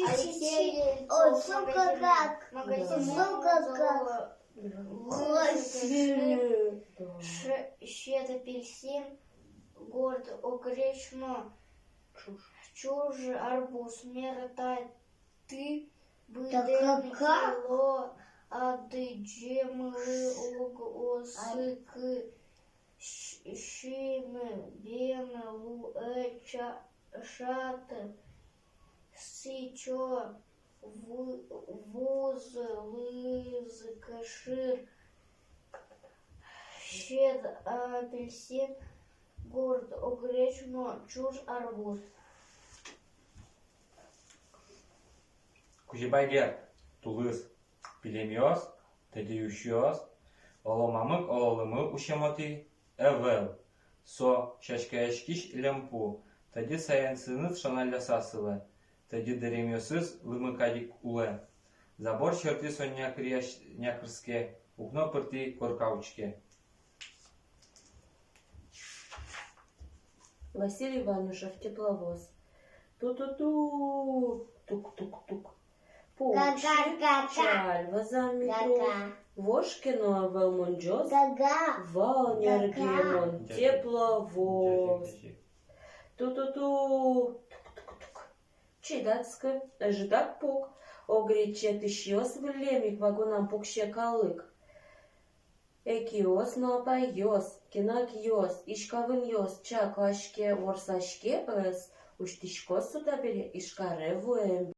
Алексей Ой, Ельцов, сука, как? магазин Сука, как? Щет апельсин, город огречно, чуж арбуз, мера ты, быден кило, адыджемлы ог осык, щимы, бемы, лу, шат, сычо, вуз, лыз, кашир, щет апельсин, город огречно, чуж арбуз. Кужибайгер тулыс пилемиос, тедиющиос, оломамык ололымы ушемоти эвел, со шашкаешкиш лемпу, тади саянсыныз шаналясасылы, тади деремиосыз лымыкадик уле. Забор черти соня някрске, укно пырти коркаучке. Василий Иванушев, тепловоз. Ту-ту-ту, тук-тук-тук. Чаль, вазамитру, Вошкино, Велмонджос, Валнергемон, тепловоз. Ту-ту-ту, тук-тук-тук. Чидацка, ждак пук, огрече тыщёс влемик вагонам пукще калык. Экиос напайос, кинакиос, ишкавыньос, чакашке, ворсашке эс, уштишкос сюда бере, ишкаре вуэм.